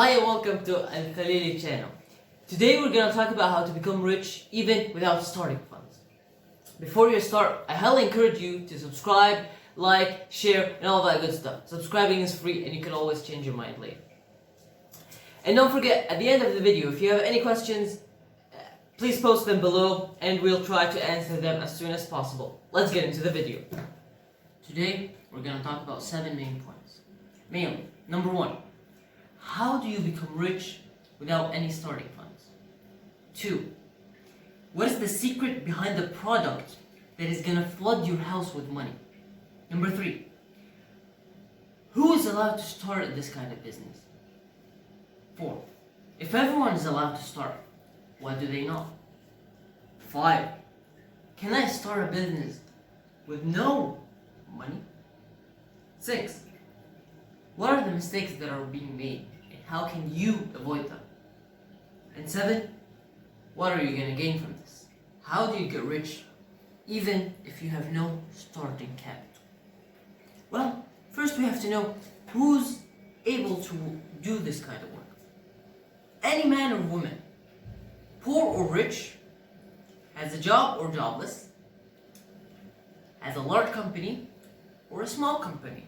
Hi and welcome to Al Khalili channel. Today we're gonna talk about how to become rich even without starting funds. Before you start, I highly encourage you to subscribe, like, share, and all that good stuff. Subscribing is free and you can always change your mind later. And don't forget, at the end of the video, if you have any questions, please post them below and we'll try to answer them as soon as possible. Let's get into the video. Today we're gonna talk about 7 main points. Mainly, number 1. How do you become rich without any starting funds? 2. What is the secret behind the product that is gonna flood your house with money? Number 3. Who is allowed to start this kind of business? 4. If everyone is allowed to start, why do they not? 5. Can I start a business with no money? 6. What are the mistakes that are being made and how can you avoid them? And 7. What are you going to gain from this? How do you get rich even if you have no starting capital? Well, first we have to know who's able to do this kind of work. Any man or woman, poor or rich, has a job or jobless, has a large company or a small company,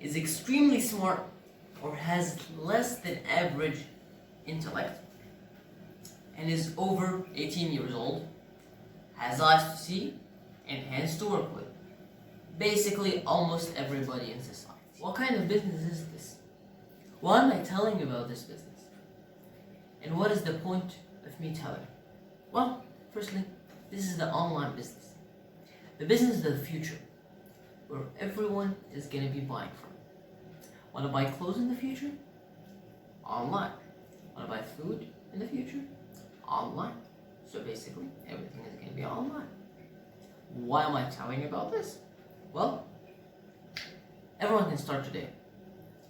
is extremely smart or has less than average intellect, and is over 18 years old, has eyes to see and hands to work with. Basically almost everybody in society. What kind of business is this? Why am I telling you about this business? And what is the point of me telling? Well, firstly, this is the online business. The business of the future, where everyone is going to be buying from. Want to buy clothes in the future? Online. Want to buy food in the future? Online. So basically, everything is going to be online. Why am I telling you about this? Well, everyone can start today.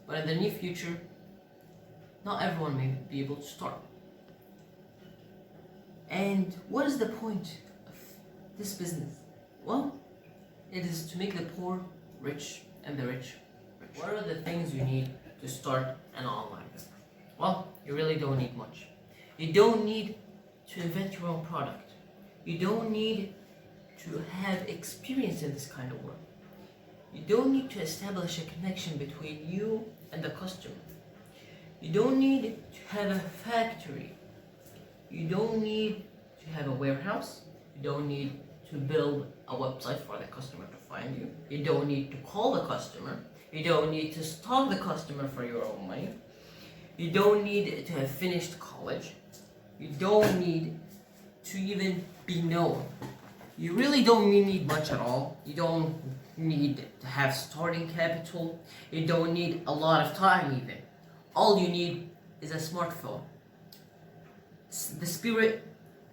But in the near future, not everyone may be able to start. And what is the point of this business? Well, it is to make the poor rich and the rich. What are the things you need to start an online business? Well, you really don't need much. You don't need to invent your own product. You don't need to have experience in this kind of work. You don't need to establish a connection between you and the customer. You don't need to have a factory. You don't need to have a warehouse. You don't need to build a website for the customer to find you. You don't need to call the customer. You don't need to stalk the customer for your own money. You don't need to have finished college. You don't need to even be known. You really don't need much at all. You don't need to have starting capital. You don't need a lot of time even. All you need is a smartphone, the spirit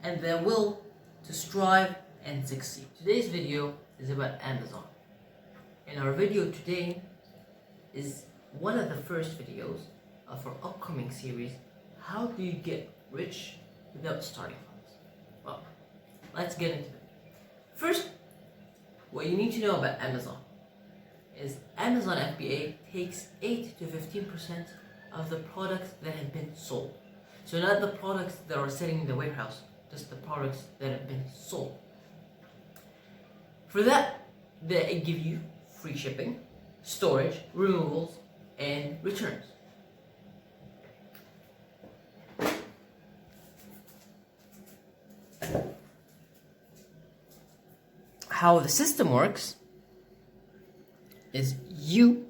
and the will to strive and succeed. Today's video is about Amazon. And our video today is one of the first videos of our upcoming series, How Do You Get Rich Without Starting Funds? Well, let's get into it. First, what you need to know about Amazon is Amazon FBA takes 8 to 15% of the products that have been sold. So not the products that are sitting in the warehouse, just the products that have been sold. For that, they give you free shipping, storage, removals, and returns. How the system works is you,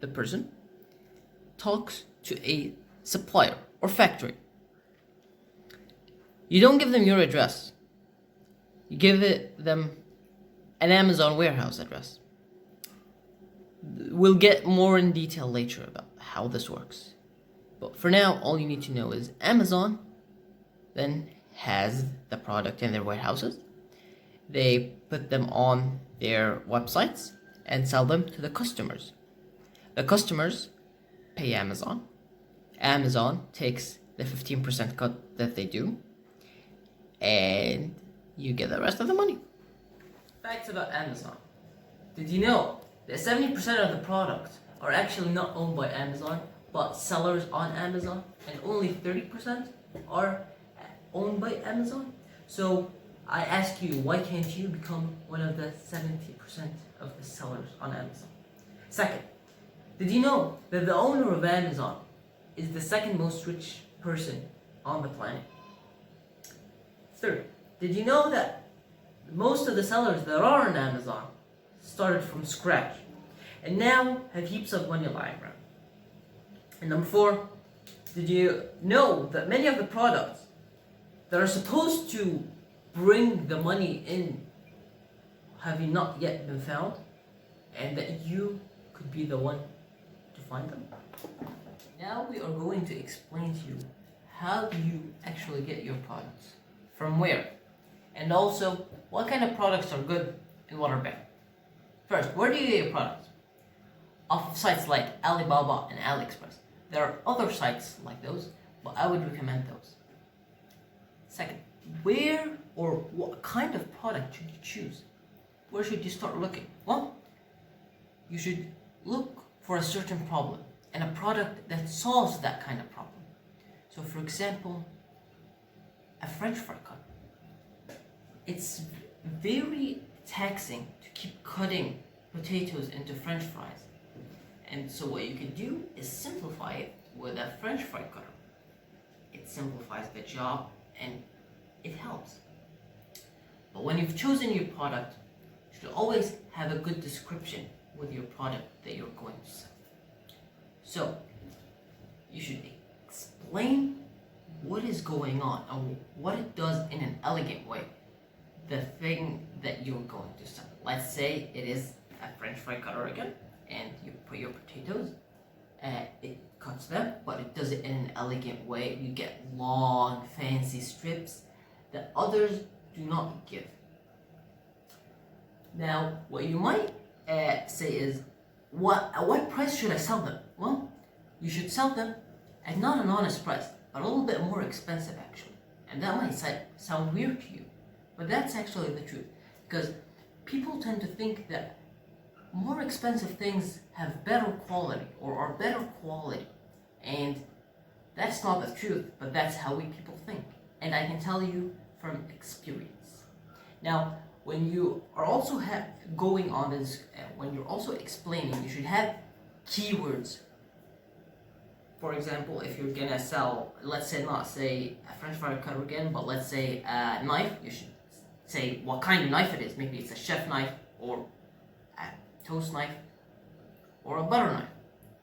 the person, talks to a supplier or factory. You don't give them your address. You give them an Amazon warehouse address. We'll get more in detail later about how this works. But for now, all you need to know is Amazon then has the product in their warehouses. They put them on their websites and sell them to the customers. The customers pay Amazon. Amazon takes the 15% cut that they do, and you get the rest of the money. Facts about Amazon. Did you know that 70% of the products are actually not owned by Amazon, but sellers on Amazon, and only 30% are owned by Amazon. So I ask you, why can't you become one of the 70% of the sellers on Amazon? Second, did you know that the owner of Amazon is the second most rich person on the planet? Third, did you know that most of the sellers that are on Amazon started from scratch and now have heaps of money lying around? And number four, did you know that many of the products that are supposed to bring the money in have not yet been found, and that you could be the one to find them? Now we are going to explain to you how do you actually get your products, from where, and also what kind of products are good and what are bad. First, where do you get your products? Off of sites like Alibaba and AliExpress. There are other sites like those, but I would recommend those. Second, where or what kind of product should you choose? Where should you start looking? Well, you should look for a certain problem and a product that solves that kind of problem. So for example, a French fry cutter. It's very taxing to keep cutting potatoes into French fries. And so what you can do is simplify it with a French fry cutter. It simplifies the job and it helps. But when you've chosen your product, you should always have a good description with your product that you're going to sell. So you should explain what is going on and what it does in an elegant way, the thing that you're going to sell. Let's say it is a French fry cutter again, and you put your potatoes, it cuts them, but it does it in an elegant way. You get long, fancy strips that others do not give. Now, what you might say is, at what price should I sell them? Well, you should sell them at not an honest price, but a little bit more expensive actually. And that might sound weird to you, but that's actually the truth. Because people tend to think that more expensive things have better quality or are better quality. And that's not the truth, but that's how we people think. And I can tell you from experience. Now, when you are also going on this, when you're also explaining, you should have keywords. For example, if you're gonna sell, let's say not say a French fry cutter again, but let's say a knife, you should say what kind of knife it is. Maybe it's a chef knife or a toast knife or a butter knife.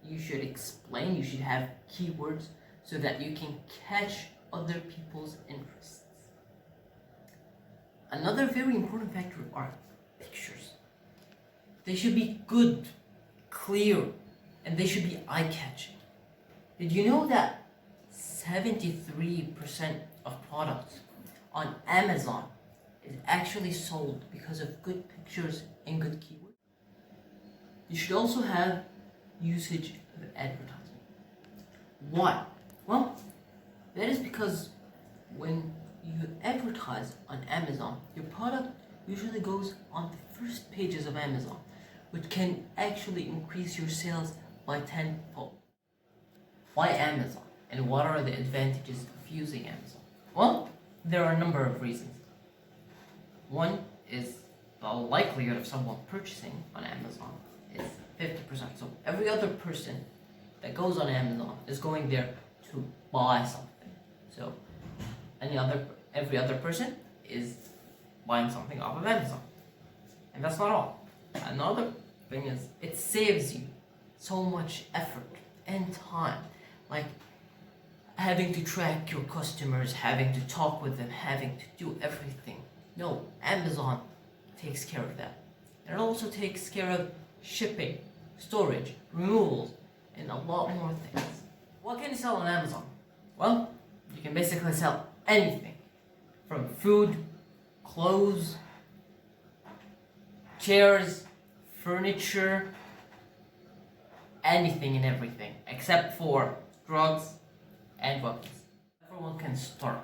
You should explain, you should have keywords so that you can catch other people's interests. Another very important factor are pictures. They should be good, clear, and they should be eye-catching. Did you know that 73% of products on Amazon is actually sold because of good pictures and good keywords? You should also have usage of advertising. Why? Well, that is because when you advertise on Amazon, your product usually goes on the first pages of Amazon, which can actually increase your sales by 10-fold. Why Amazon? And what are the advantages of using Amazon? Well, there are a number of reasons. One is the likelihood of someone purchasing on Amazon is 50%. So every other person that goes on Amazon is going there to buy something. So every other person is buying something off of Amazon. And that's not all. Another thing is it saves you so much effort and time. Like having to track your customers, having to talk with them, having to do everything. No, Amazon takes care of that. And it also takes care of shipping, storage, removals, and a lot more things. What can you sell on Amazon? Well, you can basically sell anything. From food, clothes, chairs, furniture, anything and everything, except for drugs and weapons. Everyone can start.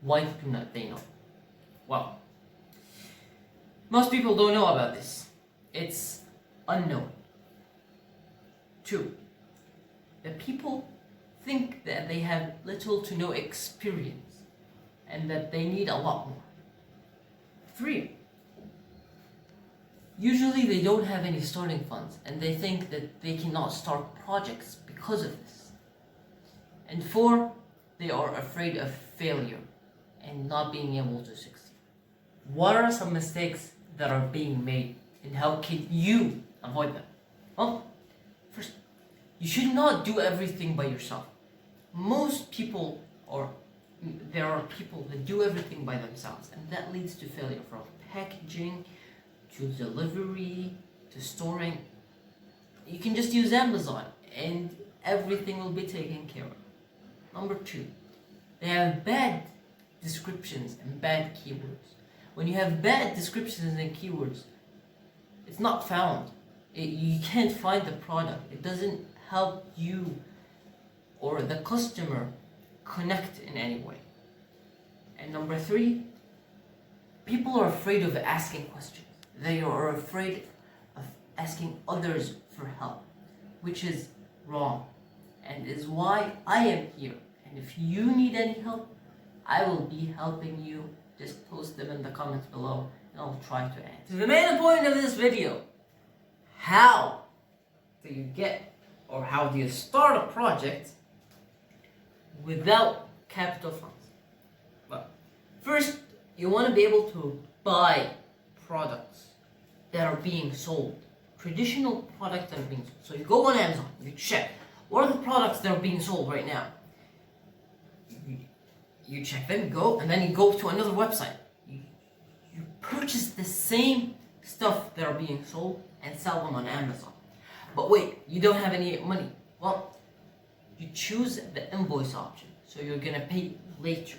Why do not they know? Well, most people don't know about this. It's unknown. 2. that people think that they have little to no experience and that they need a lot more. 3, usually they don't have any starting funds and they think that they cannot start projects because of this. And 4, they are afraid of failure and not being able to succeed. What are some mistakes that are being made and how can you avoid them? Well, first, you should not do everything by yourself. Most people, or there are people that do everything by themselves, and that leads to failure, from packaging to delivery to storing. You can just use Amazon and everything will be taken care of. Number 2, they have bad descriptions and bad keywords. When you have bad descriptions and keywords, it's not found. You can't find the product. It doesn't help you or the customer connect in any way. And number 3, people are afraid of asking questions. They are afraid of asking others for help, which is wrong and is why I am here. And if you need any help, I will be helping you. Just post them in the comments below and I'll try to answer. The main point of this video: how do you get, or how do you start a project without capital funds? Well, first, you want to be able to buy products that are being sold. Traditional products that are being sold. So you go on Amazon, you check, what are the products that are being sold right now? You check them, go, and then you go to another website. You purchase the same stuff that are being sold and sell them on Amazon. But wait, you don't have any money. Well, you choose the invoice option, so you're gonna pay later.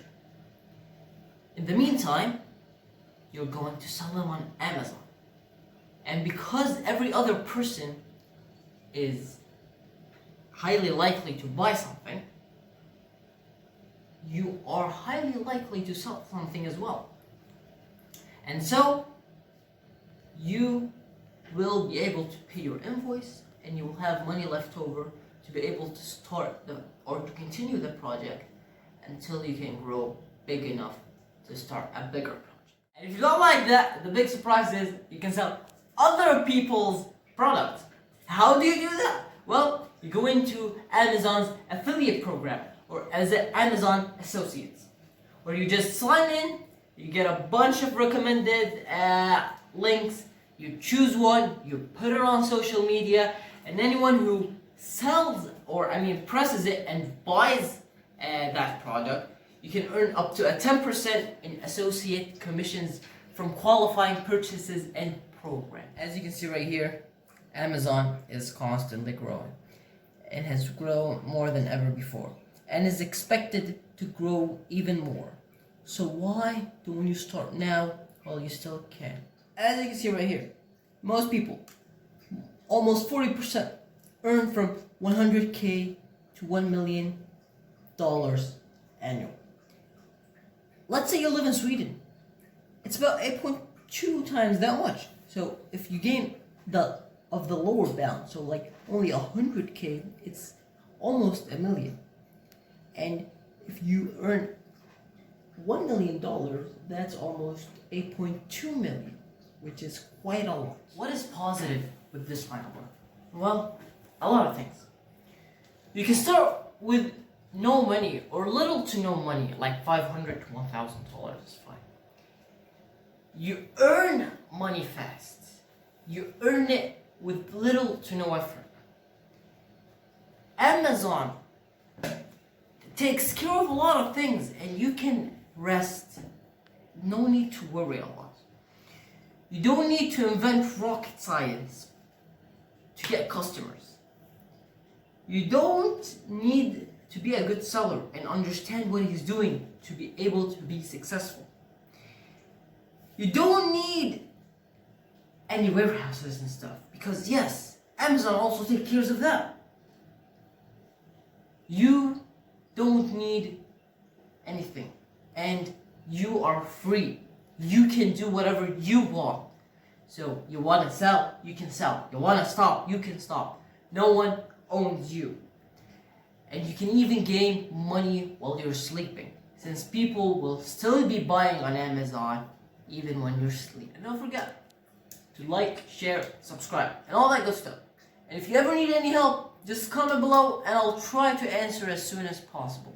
In the meantime, you're going to sell them on Amazon. And because every other person is highly likely to buy something, you are highly likely to sell something as well. And so, you will be able to pay your invoice and you will have money left over to be able to start or to continue the project until you can grow big enough to start a bigger project. And if you don't like that, the big surprise is you can sell other people's products. How do you do that? Well, you go into Amazon's affiliate program, or as an Amazon Associates, where you just sign in, you get a bunch of recommended links, you choose one, you put it on social media, and anyone who sells, presses it and buys that product, you can earn up to a 10% in associate commissions from qualifying purchases and programs. As you can see right here, Amazon is constantly growing and has grown more than ever before and is expected to grow even more. So why don't you start now while you still can? As you can see right here, most people, almost 40%, earn from $100K to $1 million annual. Let's say you live in Sweden. It's about 8.2 times that much. So if you gain the lower bound, so like only 100K, it's almost $1 million. And if you earn $1 million, that's almost 8.2 million, which is quite a lot. What is positive with this line of work? Well, a lot of things. You can start with no money or little to no money, like $500 to $1,000 is fine. You earn money fast. You earn it with little to no effort. Amazon takes care of a lot of things and you can rest. No need to worry a lot. You don't need to invent rocket science to get customers. You don't need to be a good seller and understand what he's doing to be able to be successful. You don't need any warehouses and stuff, because yes, Amazon also takes care of that. You don't need anything and you are free. You can do whatever you want. So you want to sell, you can sell. You want to stop, you can stop. No one owns you. And you can even gain money while you're sleeping, since people will still be buying on Amazon even when you're sleeping. And don't forget to like, share, subscribe, and all that good stuff. And if you ever need any help, just comment below and I'll try to answer as soon as possible.